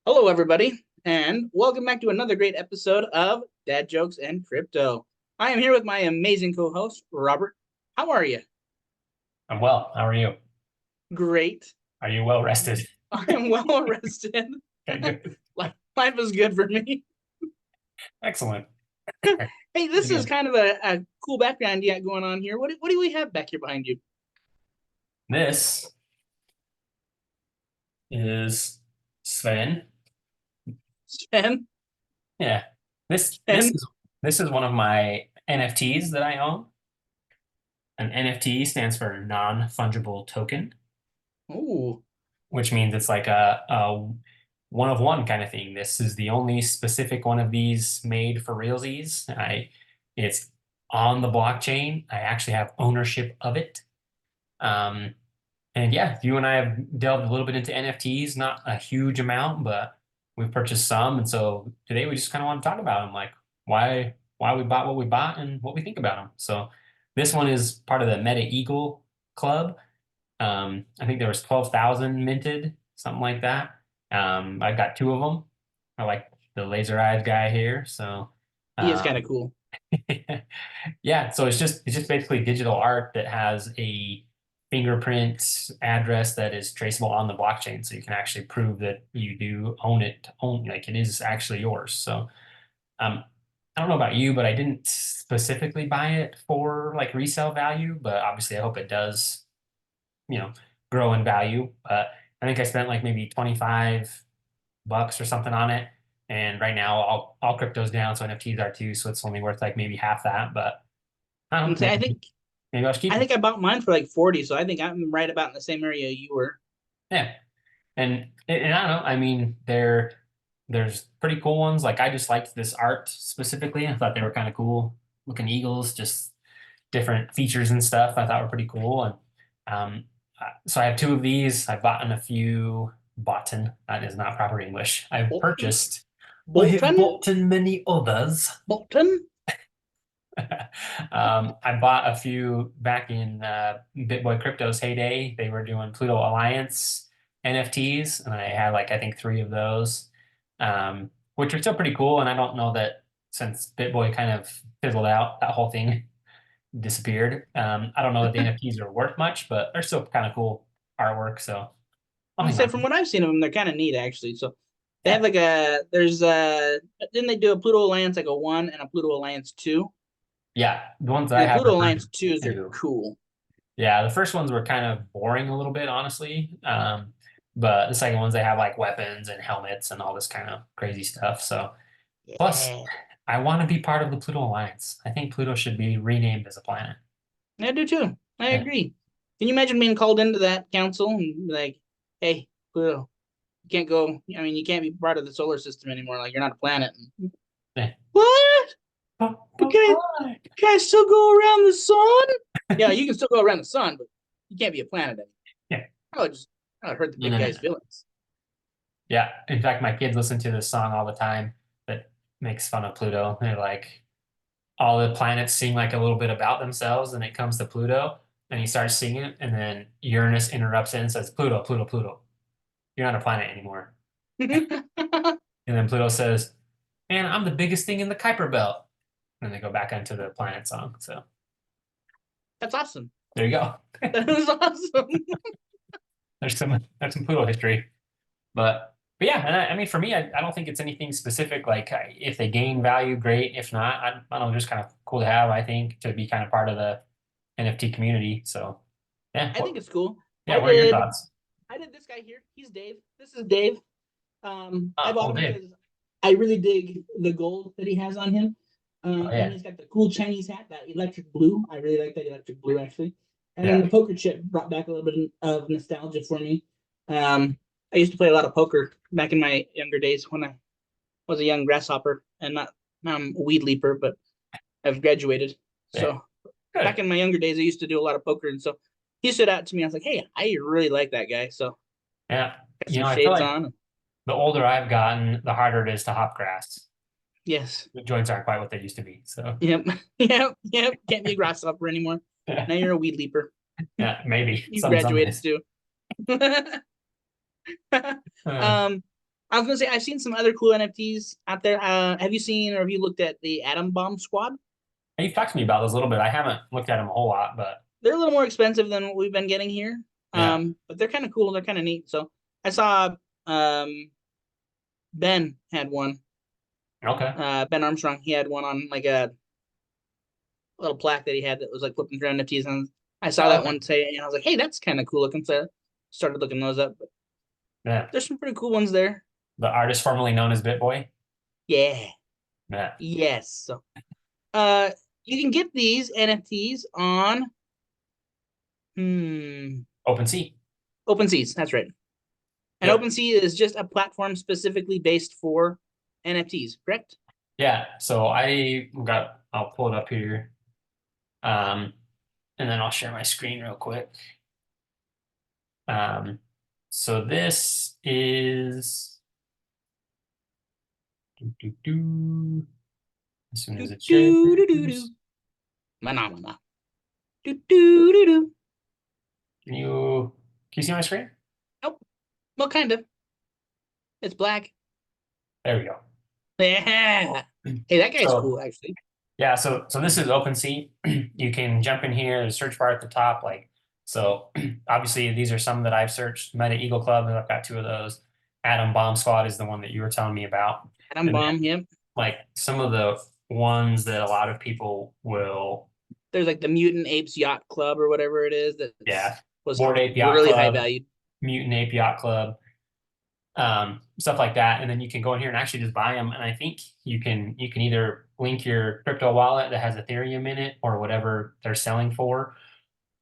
Hello, everybody, and welcome back to another great episode of Dad Jokes and Crypto. I am here with my amazing co-host, Robert. How are you? I'm well. How are you? Great. Are you well rested? I am well rested. Okay, good. Life is good for me. Excellent. Hey, this is Good. kind of a cool background you got going on here. What do we have back here behind you? This is Sven. Sven? Yeah. This this Sven? is this is one of my NFTs that I own. An NFT stands for Non Fungible Token, Oh, which means it's like a one of one kind of thing. This is the only specific one of these made for realsies. It's on the blockchain. I actually have ownership of it. Um, And yeah, you and I have delved a little bit into NFTs, not a huge amount, but we've purchased some. And so today we just kind of want to talk about them, like why we bought what we bought and what we think about them. So this one is part of the Meta Eagle Club. I think there was 12,000 minted, something like that. I got two of them. I like the laser eyed guy here. So he is kind um, of cool. yeah, so it's just basically digital art that has a fingerprint address that is traceable on the blockchain, so you can actually prove that you do own like it is actually yours. So um, I don't know about you, but I didn't specifically buy it for like resale value, but obviously I hope it does, you know, grow in value. But I think I spent like maybe 25 bucks or something on it. And right now all crypto's down, so NFTs are too, so it's only worth like maybe half that. But I don't And know, say, maybe I should keep I it. think I bought mine for like 40, so I think I'm right about in the same area you were. Yeah. And I don't know, I mean, there's pretty cool ones. Like I just liked this art specifically. I thought they were kind of cool looking eagles, just different features and stuff I thought were pretty cool. And so I have two of these. I've bought a few boughten. That is not proper English. I've Bolton? purchased. I have Bolton? bought in many others. Bolton? I bought a few back in BitBoy Crypto's heyday. They were doing Pluto Alliance NFTs, and I had like I think three of those, which are still pretty cool. And I don't know that since BitBoy kind of fizzled out, that whole thing disappeared. I don't know that the NFTs are worth much, but they're still kind of cool artwork. So I'll I'm gonna hang say on. from what I've seen of them, they're kind of neat actually. So they have Yeah, like didn't they do a Pluto Alliance like a 1 and a Pluto Alliance 2? yeah. The ones that And I the have Pluto are Alliance 2s are two. cool. Yeah, the first ones were kind of boring a little bit, honestly. But the second ones, they have like weapons and helmets and all this kind of crazy stuff. So, plus, Yeah. I want to be part of the Pluto Alliance. I think Pluto should be renamed as a planet. I do too. I Yeah. agree. Can you imagine being called into that council and be like, hey, Pluto, you can't go, I mean, you can't be part of the solar system anymore. Like you're not a planet. Yeah. What? But Why? can I still go around the sun? Yeah, you can still go around the sun, but you can't be a planet anymore. Yeah. I would hurt the No, big no, no, guy's no. feelings. Yeah. In fact, my kids listen to this song all the time that makes fun of Pluto. They're like, all the planets seem like a little bit about themselves, and it comes to Pluto, and he starts singing it, and then Uranus interrupts it and says, Pluto, Pluto, Pluto. You're not a planet anymore. And then Pluto says, man, I'm the biggest thing in the Kuiper Belt. And they go back onto the planet song. So That's awesome. there you go. That is awesome. There's some Pluto history. But yeah, and I mean for me, I don't think it's anything specific. Like if they gain value, great. If not, I don't know, just kind of cool to have, I think, to be kind of part of the NFT community. So yeah. I think it's cool. Yeah, what are your thoughts? I did this guy here. He's Dave. This is Dave. I bought Oh, him Dave. because I really dig the gold that he has on him. Oh And yeah. he's got the cool Chinese hat, that electric blue. I really like that electric blue actually. And then Yeah. the poker chip brought back a little bit of nostalgia for me. Um, I used to play a lot of poker back in my younger days when I was a young grasshopper, and not now I'm a weed leaper, but I've graduated. Yeah. So back Good. in my younger days, I used to do a lot of poker, and so he stood out to me. I was like, hey, I really like that guy. So Yeah. got some I feel shades like on. the older I've gotten, the harder it is to hop grass. Yes. The joints aren't quite what they used to be. So Yep. Yep. Can't be a grasshopper anymore. yeah, Now you're a weed leaper. yeah, maybe You some graduated days. too. Uh, um, I was gonna say I've seen some other cool NFTs out there. Have you seen or have you looked at the Atom Bomb Squad? You've talked to me about those a little bit. I haven't looked at them a whole lot, but They're a little more expensive than what we've been getting here. yeah. But they're kind of cool. They're kind of neat. So I saw Ben had one. Okay. Ben Armstrong, he had one on like a little plaque that he had that was like flipping through NFTs, and I saw Oh, that okay. one today, and I was like, hey, that's kind of cool looking. So I started looking those up. But Yeah. there's some pretty cool ones there. The artist formerly known as BitBoy. Yeah. Yeah. Yes. So uh you can get these NFTs on OpenSea. OpenSeas. That's right. And Yep. OpenSea is just a platform specifically based for NFTs, correct? Yeah. So I'll pull it up here. Um, and then I'll share my screen real quick. Um, so this is as soon Do as it do do do do. shares. Mana mana. Do do do do. Can you see my screen? Nope. Well, kind of. It's black. There we go. Yeah. Hey, that guy's So cool, actually. yeah, so this is OpenSea. You can jump in here, there's a search bar at the top, like so obviously these are some that I've searched. Meta Eagle Club, I've got two of those. Atom Bomb Squad is the one that you were telling me about. Atom And then Bomb, yep. like some of the ones that a lot of people will, There's like the Mutant Apes Yacht Club or whatever it is that yeah, was Bored Ape Yacht really high Club, valued. Mutant Ape Yacht Club, stuff like that. And then you can go in here and actually just buy them. And I think you can either link your crypto wallet that has Ethereum in it or whatever they're selling for,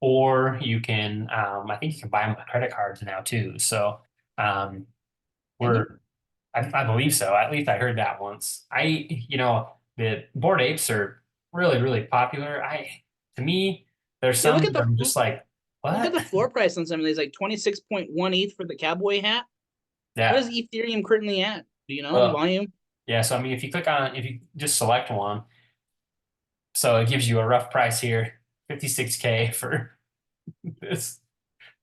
or you can I think you can buy them with credit cards now too. So um, Can you? we're I believe so. At least I heard that once. The Bored Apes are really, really popular. To me, there's Yeah, some that I'm just like, look at what? the floor price on some of these, like 26.1 ETH for the cowboy hat. What Yeah. is Ethereum currently at? Do you know Well, volume? yeah. So I mean, if you just select one, so it gives you a rough price here, 56K for this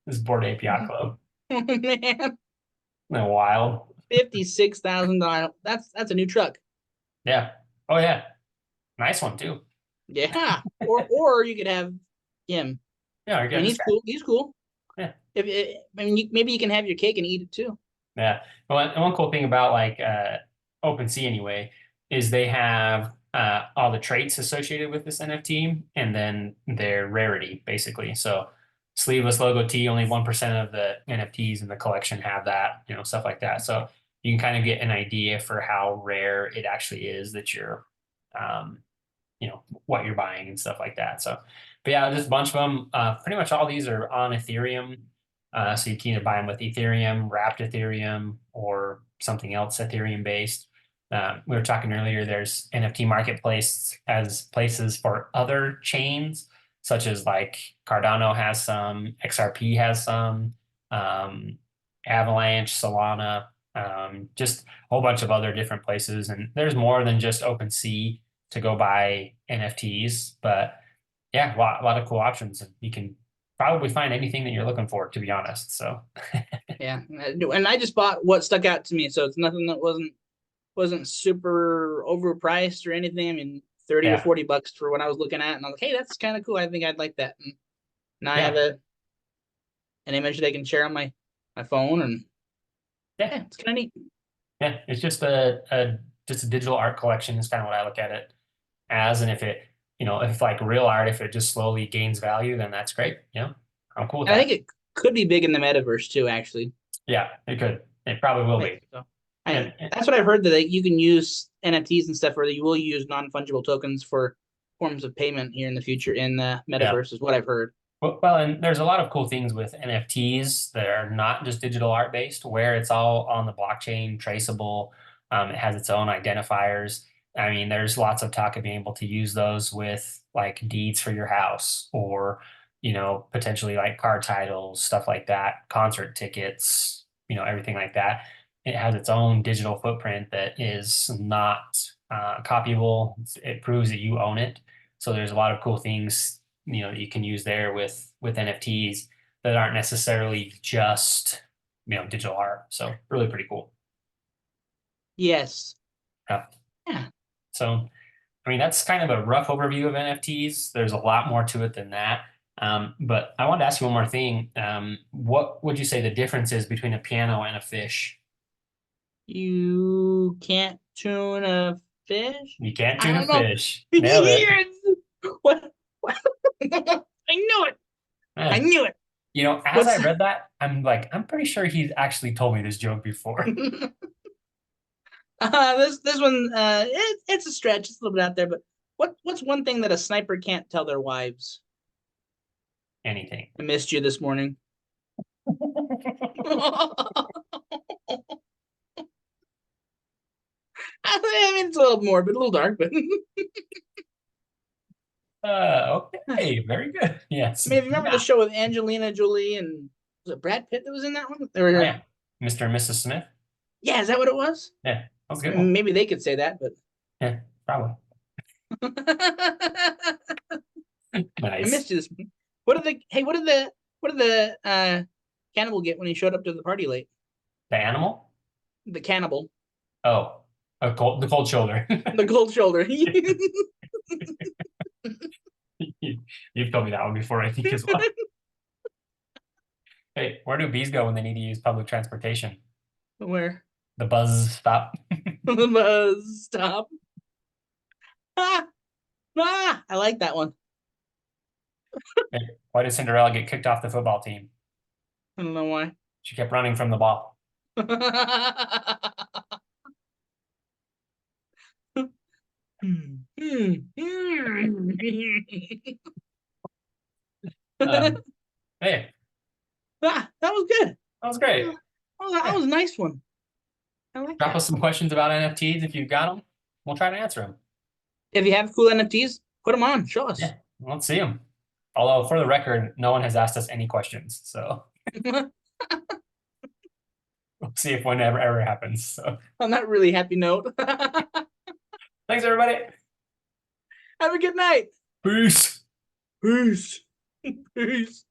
this Bored Ape Yacht Club. Oh man, Isn't that wild? $56,000. That's a new truck. Yeah. Oh yeah. Nice one too. Yeah. Or you could have him. Yeah, I I mean, get this he's guy. cool. He's cool. Yeah. I mean, maybe you can have your cake and eat it too. Yeah. Well, and one cool thing about like OpenSea anyway is they have all the traits associated with this NFT and then their rarity basically. So sleeveless logo T, only 1% of the NFTs in the collection have that, stuff like that. So you can kind of get an idea for how rare it actually is that um, what you're buying and stuff like that. So, but yeah, there's a bunch of them. Pretty much all these are on Ethereum. So you can either buy them with Ethereum, wrapped Ethereum, or something else Ethereum based. We were talking earlier, there's NFT marketplace as places for other chains, such as like Cardano has some, XRP has some, um, Avalanche, Solana, just a whole bunch of other different places. And there's more than just OpenSea to go buy NFTs, but yeah, a lot of cool options. You can probably find anything that you're looking for, to be honest. So Yeah, and I just bought what stuck out to me, so it's nothing that wasn't super overpriced or anything. I mean, 30 or yeah, 40 bucks for what I was looking at, and I was like, hey, that's kind of cool. I think I'd like that. And now I have yeah, an image that I can share on my phone, and yeah, yeah, it's kind of neat. yeah. It's just just a digital art collection is kind of what I look at it as. And if like real art, if it just slowly gains value, then that's great. I'm cool with And I think that. it could be big in the metaverse too, actually. Yeah, it could. It probably will I be. think so. And, That's what I've heard that you can use NFTs and stuff, or that you will use non fungible tokens for forms of payment here in the future in the yeah. metaverse, is what I've heard. And there's a lot of cool things with NFTs that are not just digital art based, where it's all on the blockchain, traceable. It has its own identifiers. I mean, there's lots of talk of being able to use those with like deeds for your house or, potentially like car titles, stuff like that, concert tickets, everything like that. It has its own digital footprint that is not copyable. It proves that you own it. So there's a lot of cool things you can use there with NFTs that aren't necessarily just digital art. So really pretty cool. Yes. Yeah. Yeah. So, I mean, that's kind of a rough overview of NFTs. There's a lot more to it than that. But I wanted to ask you one more thing. What would you say the difference is between a piano and a fish? You can't tune a fish? You can't I tune a don't know. fish. Nailed it. Yes! What? I knew it. I Man, knew it. you know, as I What's read that, I'm like, I'm pretty sure he's actually told me this joke before. this one it's a stretch, it's a little bit out there, but what's one thing that a sniper can't tell their wives? Anything. I missed you this morning. I mean, it's a little morbid, a little dark, but Okay, very good. Yes. I mean, if you remember Yeah. the show with Angelina Jolie and was it Brad Pitt that was in that one? They Oh, were, yeah. Mr. and Mrs. Smith. yeah, is that what it was? Yeah, that was a good one. Maybe they could say that, but Yeah, probably. I Nice. missed you this morning. What did the cannibal get when he showed up to the party late? The animal? The cannibal, Oh, the cold shoulder. the cold shoulder. You've told me that one before, I think, as well. Hey, where do bees go when they need to use public transportation? Where? The buzz stop. The buzz stop. Ah, I like that one. Hey, why did Cinderella get kicked off the football team? I don't know why. She kept running from the ball. Hey, That was good. that was great. That was a nice one. I like Drop that. us some questions about NFTs if you've got them. We'll try to answer them. If you have cool NFTs, put them on. Show us. Yeah, let's see them. Although, for the record, no one has asked us any questions, so we'll see if one ever happens. So, On that really happy note. thanks, everybody. Have a good night. Peace. Peace. Peace.